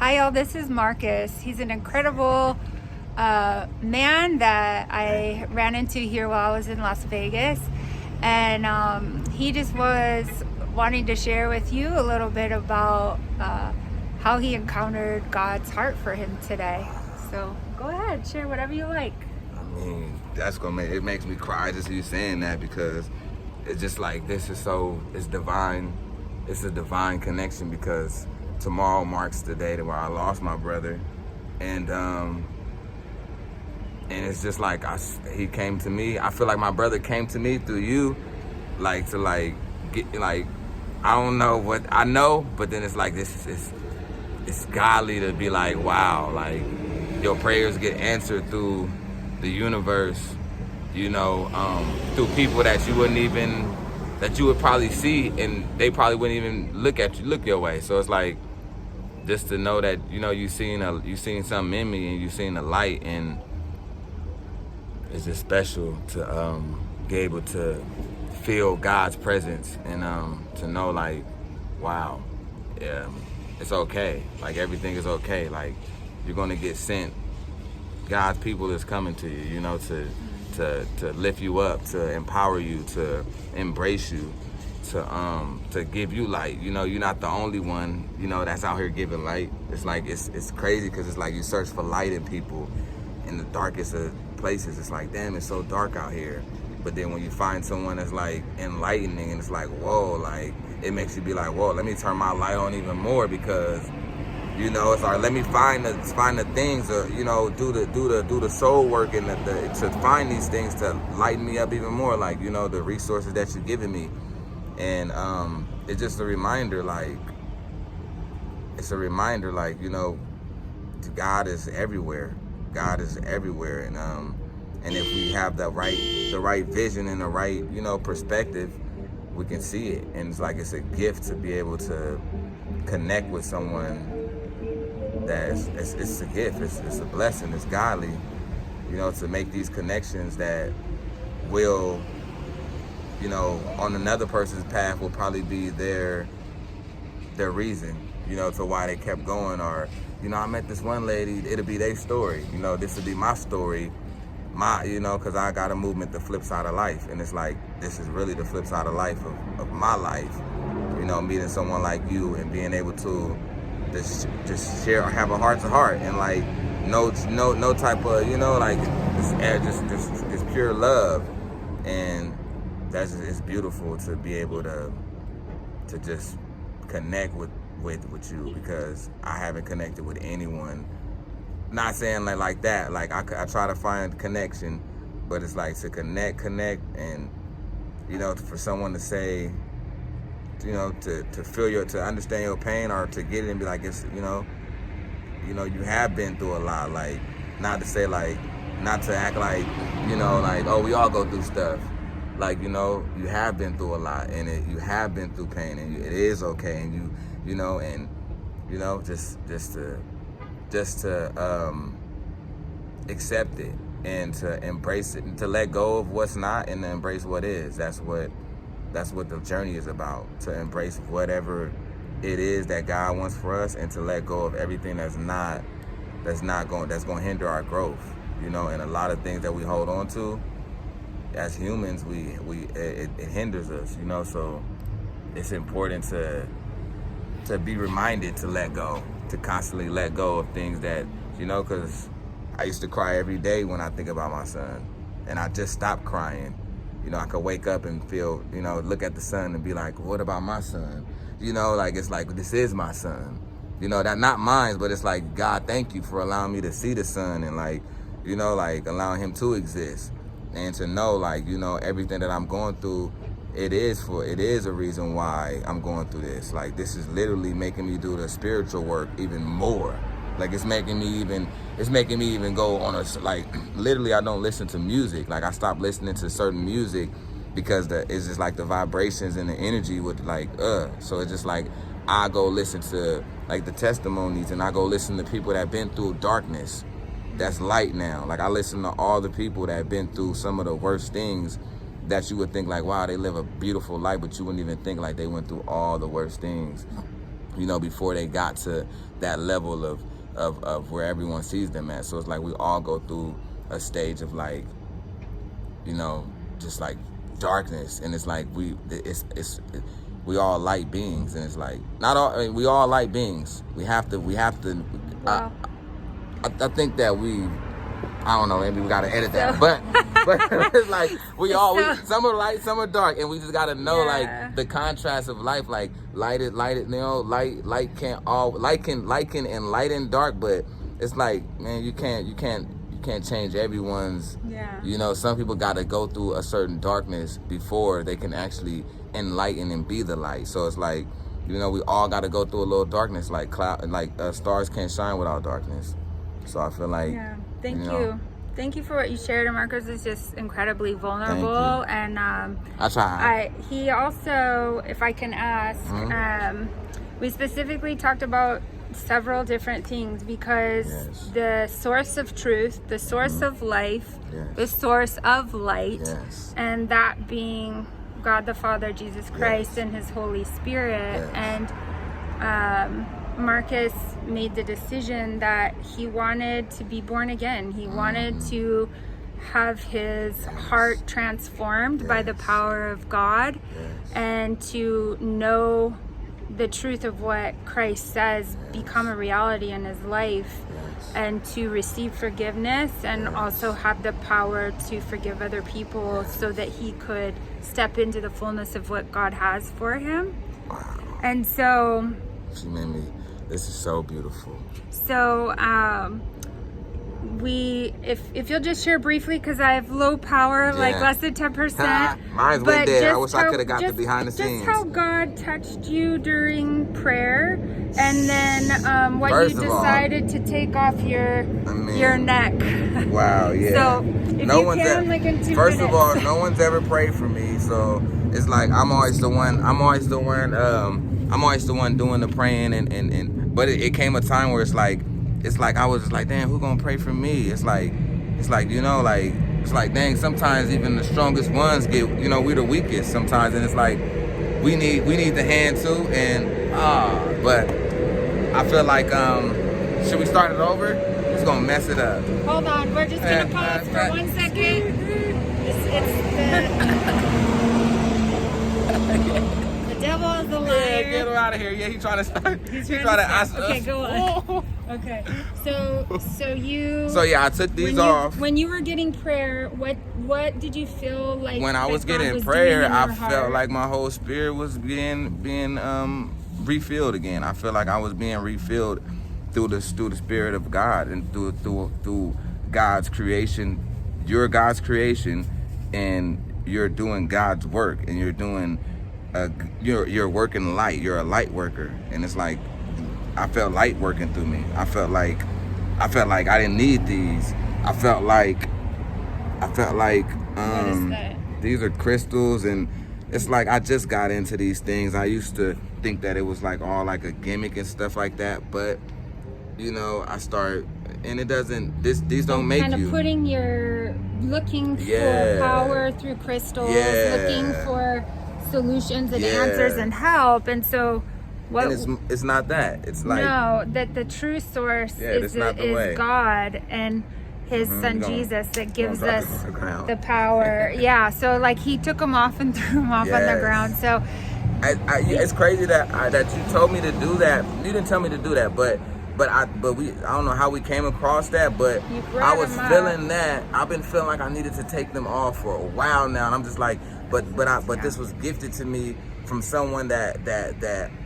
Hi, y'all. This is Marcus. He's an incredible man that I ran into here while I was in Las Vegas. And he just was wanting to share with you a little bit about how he encountered God's heart for him today. So go ahead, share whatever you like. I mean, it makes me cry just you saying that, because it's just like, it's divine. It's a divine connection, because tomorrow marks the day where I lost my brother, and it's just like he came to me. I feel like my brother came to me through you, like to like get like, I don't know what I know, but then it's like it's godly to be like, wow, like your prayers get answered through the universe, through people that you would probably see, and they probably wouldn't even look your way. So it's like, just to know that you seen something in me, and you seen the light, and it's just special to be able to feel God's presence, and to know like, wow, yeah, it's okay. Like, everything is okay. Like, you're gonna get sent. God's people is coming to you, to lift you up, to empower you, to embrace you, to give you light. You're not the only one, that's out here giving light. It's like, it's crazy, because it's like you search for light in people in the darkest of places. It's like, damn, it's so dark out here. But then when you find someone that's like enlightening, and it's like, whoa, like it makes you be like, whoa, let me turn my light on even more, because it's like, let me find the things, do the soul work, and to find these things to lighten me up even more, like, the resources that you're giving me. And it's just a reminder, like, God is everywhere. God is everywhere, and if we have the right vision and the right, perspective, we can see it. And it's like, it's a gift to be able to connect with someone. It's a gift. It's a blessing. It's godly, to make these connections that will, on another person's path, will probably be their reason, to why they kept going. Or, I met this one lady, it'll be their story. This will be my story, because I got a movement, The Flip Side of Life. And it's like, this is really the flip side of life, of my life. Meeting someone like you and being able to just share, have a heart to heart, and like no type of like just pure love. And it's beautiful to be able to just connect with you, because I haven't connected with anyone. Not saying like that, like I try to find connection, but it's like to connect, and for someone to say, to feel to understand your pain, or to get it and be like, it's, you have been through a lot. Like, not to say like, not to act like, like, oh, we all go through stuff. Like, you have been through a lot, and you have been through pain, and it is okay. And just to accept it, and to embrace it, and to let go of what's not, and to embrace what is. That's what the journey is about, to embrace whatever it is that God wants for us, and to let go of everything that's going to hinder our growth, and a lot of things that we hold on to as humans, it hinders us, so it's important to be reminded to let go, to constantly let go of things that, because I used to cry every day when I think about my son, and I just stopped crying. I could wake up and feel, look at the sun and be like, what about my son? Like, it's like, this is my son. That not mine, but it's like, God, thank you for allowing me to see the sun, and like, like allowing him to exist, and to know, like, everything that I'm going through, it is a reason why I'm going through this. Like, this is literally making me do the spiritual work even more. Like, it's making me even go on like, literally, I don't listen to music. Like, I stopped listening to certain music, because it's just like the vibrations and the energy would like, so it's just like, I go listen to like the testimonies, and I go listen to people that have been through darkness. That's light now. Like, I listen to all the people that have been through some of the worst things, that you would think like, wow, they live a beautiful life, but you wouldn't even think like they went through all the worst things. you know, before they got to that level of where everyone sees them at. So it's like we all go through a stage of like, you know, just like darkness, and it's like we all light beings, and it's like not all. I mean, we all light beings. We have to. Wow. I think that I don't know. Maybe we gotta edit that, but it's like some are light, some are dark, and we just gotta know like the contrast of life. Like light, you know, light can enlighten dark, but it's like, man, you can't change everyone's. Yeah. You know, some people gotta go through a certain darkness before they can actually enlighten and be the light. So it's like, you know, we all gotta go through a little darkness. Like stars can't shine without darkness. So I feel like. Yeah. Thank you. Thank you for what you shared. Marcos is just incredibly vulnerable, and I try. He also, if I can ask, we specifically talked about several different things because the source of truth, the source of life, the source of light, and that being God the Father, Jesus Christ, and His Holy Spirit, and Marcus made the decision that he wanted to be born again. He wanted to have his heart transformed by the power of God, and to know the truth of what Christ says become a reality in his life, and to receive forgiveness, and also have the power to forgive other people so that he could step into the fullness of what God has for him. And so she made me. This is so beautiful. So, if you'll just share briefly, because I have low power, like less than 10%. Mine's way dead. I wish I could have got the behind the scenes. Just how God touched you during prayer, and then what you decided to take off your neck. Wow, yeah. So, if no you one's can, like in 2 minutes. First of all, no one's ever prayed for me, so it's like I'm always the one doing the praying, but it came a time where it's like I was just like, damn, who gonna pray for me? It's like you know, like it's like, dang, sometimes even the strongest ones get, you know, we're the weakest sometimes, and it's like we need the hand too, and but I feel like should we start it over? It's gonna mess it up. Hold on, we're just gonna pause for 1 second. The devil is a liar. Yeah, get him out of here. Yeah, he's trying to start. He's trying to ask us. Okay, go on. Okay, so you. So yeah, I took these off. When you were getting prayer, what did you feel like? When I was getting prayer, I felt like my whole spirit was being refilled again. I feel like I was being refilled through the spirit of God, and through God's creation. You're God's creation, and you're doing God's work, and you're doing. You're working light. You're a light worker, and it's like I felt light working through me. I felt like I didn't need these. I felt like these are crystals, and it's like I just got into these things. I used to think that it was like all like a gimmick and stuff like that, but you know, I start, and it doesn't. These don't make you. Kind of looking for power through crystals, looking for solutions and answers and help, and so what? And it's not that. It's like that the true source is God and His Son Jesus that gives us the power. So like He took them off and threw them off on the ground. So it's crazy that you told me to do that. You didn't tell me to do that, but I don't know how we came across that, but I was feeling that. I've been feeling like I needed to take them off for a while now, and I'm just like, but this was gifted to me from someone that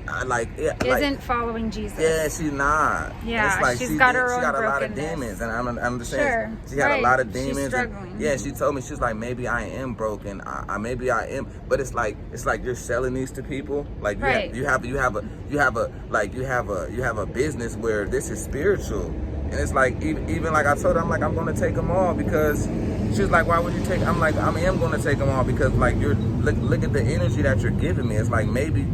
I like. Isn't following Jesus. Yeah, she's not. Yeah, it's like she's got her own she got a lot of brokenness. demons, and I'm just saying she had a lot of demons. She's struggling. And, she told me, she's like, maybe I am broken. Maybe I am, but it's like you're selling these to people. Like you have a business where this is spiritual. And it's like, even like I told her, I'm like, I'm going to take them all, because she was like, why would you take? I'm like, I am going to take them all because like look at the energy that you're giving me. It's like maybe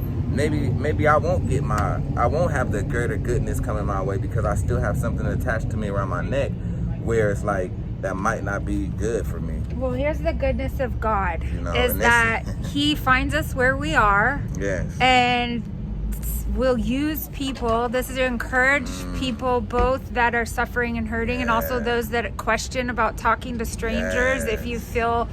I won't have the greater goodness coming my way because I still have something attached to me around my neck where it's like that might not be good for me. Well, here's the goodness of God, is that He finds us where we are. Yes. And will use people. This is to encourage people both that are suffering and hurting, and also those that question about talking to strangers. If you feel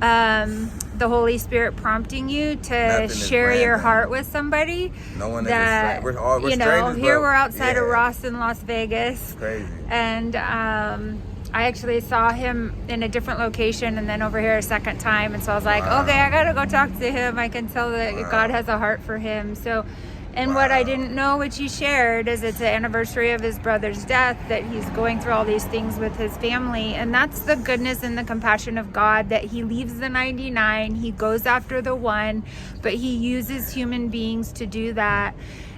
the Holy Spirit prompting you to share your heart with somebody, no one that is we're you know, strangers, here but we're outside of Ross in Las Vegas. It's crazy. And I actually saw him in a different location and then over here a second time, and so I was like, okay, I gotta go talk to him. I can tell that God has a heart for him. So, and what I didn't know, which he shared, is it's the anniversary of his brother's death, that he's going through all these things with his family. And that's the goodness and the compassion of God, that he leaves the 99, he goes after the one, but he uses human beings to do that.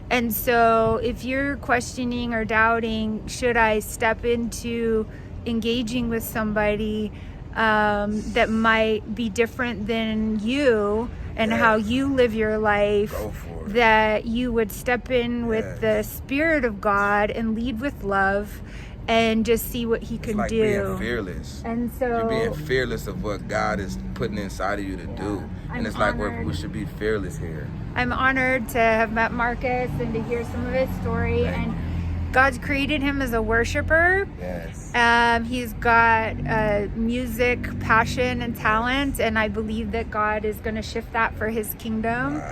And so if you're questioning or doubting, should I step into engaging with somebody that might be different than you and how you live your life, that you would step in with the Spirit of God and lead with love and just see what he can do. Being fearless. And so you're being fearless of what God is putting inside of you to do. And it's like we should be fearless here. I'm honored to have met Marcus and to hear some of his story. And God's created him as a worshiper. Yes. He's got music, passion, and talent, and I believe that God is going to shift that for his kingdom,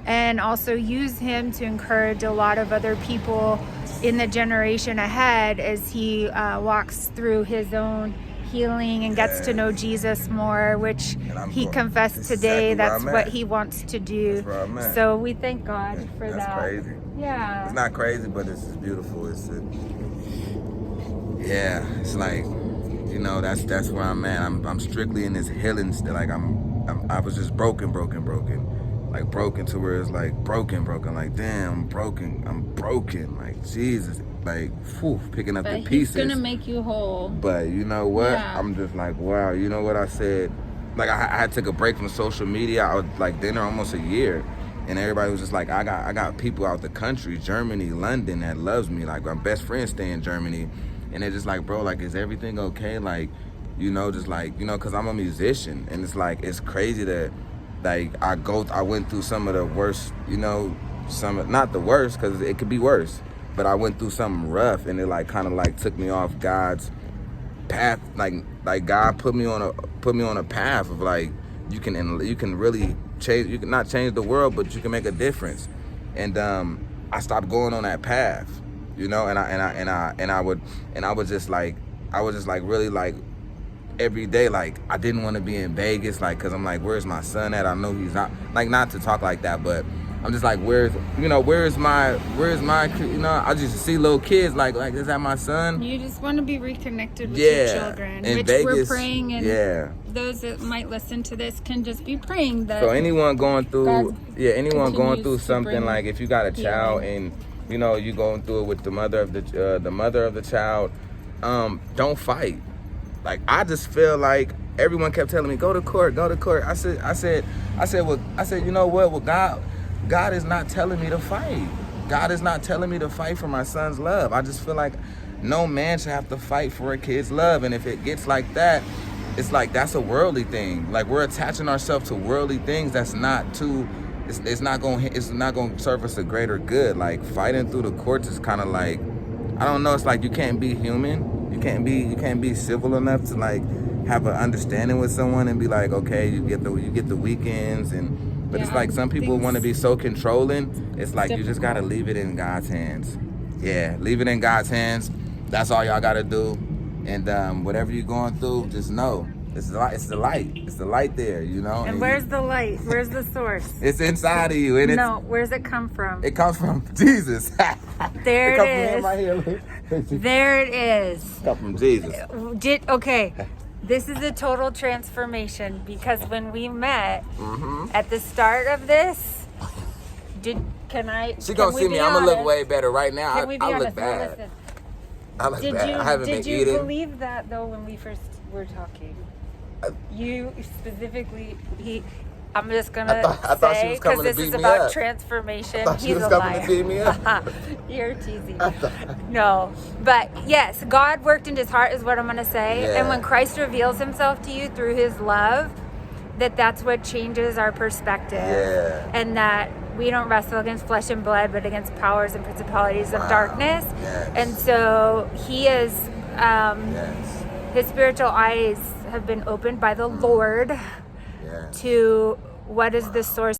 and also use him to encourage a lot of other people in the generation ahead as he walks through his own healing and gets to know Jesus more, which he confessed today. That's what he wants to do. So we thank God for that. That's crazy. Yeah. It's not crazy, but it's just beautiful. It's like, you know, that's where I'm at. I'm strictly in this healing still. Like I was just broken. Like broken to where it's like broken. Like, damn, I'm broken. Like, Jesus. Like, picking up the pieces. He's gonna make you whole. But you know what? I'm just like, wow. You know what I said? Like, I had to take a break from social media. I was like, dinner almost a year, and everybody was just like, I got people out the country, Germany, London, that loves me. Like, my best friends stay in Germany, and they're just like, bro, like, is everything okay? Like, you know, just like, you know, because I'm a musician, and it's like, it's crazy that, like, I went through some of the worst, you know, not the worst, because it could be worse. But I went through something rough, and it like kind of like took me off God's path. Like God put me on a path of like you can really change. You can not change the world, but you can make a difference. And I stopped going on that path, you know. And I was just like really like every day, like I didn't want to be in Vegas, like, cause I'm like, where's my son at? I know he's not, like, not to talk like that, but I'm just like, where's my, you know, I just see little kids like, is that my son? You just want to be reconnected with your children, in which Vegas, we're praying, and those that might listen to this can just be praying that. So anyone going through, something, like if you got a child and, you know, you going through it with the mother of the child, don't fight. Like, I just feel like everyone kept telling me, go to court. I said, you know what? Well, God is not telling me to fight. God is not telling me to fight for my son's love. I just feel like no man should have to fight for a kid's love. And if it gets like that, it's like, that's a worldly thing. Like, we're attaching ourselves to worldly things. That's not too, it's not going to serve us a greater good. Like, fighting through the courts is kind of like, I don't know. It's like you can't be human. You can't be civil enough to like have an understanding with someone and be like, okay, you get the weekends, but it's like some people want to be so controlling. It's like you just gotta leave it in God's hands. Yeah, leave it in God's hands. That's all y'all gotta do. And whatever you're going through, just know it's the light. It's the light there, you know. And where's the light? Where's the source? It's inside of you. And no, where's it come from? It comes from Jesus. There it is. There it is. It comes from Jesus. Okay. This is a total transformation, because when we met at the start of this, she gonna see me. I'm gonna look way better right now. Can we be I honest? look bad. Listen. I look bad. I haven't been eating. Did you believe that though when we first were talking? You specifically, I'm just gonna I thought she was coming to because this beat is me about up. transformation. I thought she He's was a coming liar. to beat me up. You're teasing. No, but yes, God worked in his heart is what I'm gonna say. Yeah. And when Christ reveals himself to you through his love, that's what changes our perspective. Yeah. And that we don't wrestle against flesh and blood, but against powers and principalities of darkness. Yes. And so he is, Yes. his spiritual eyes have been opened by the Lord Yes. to what is the source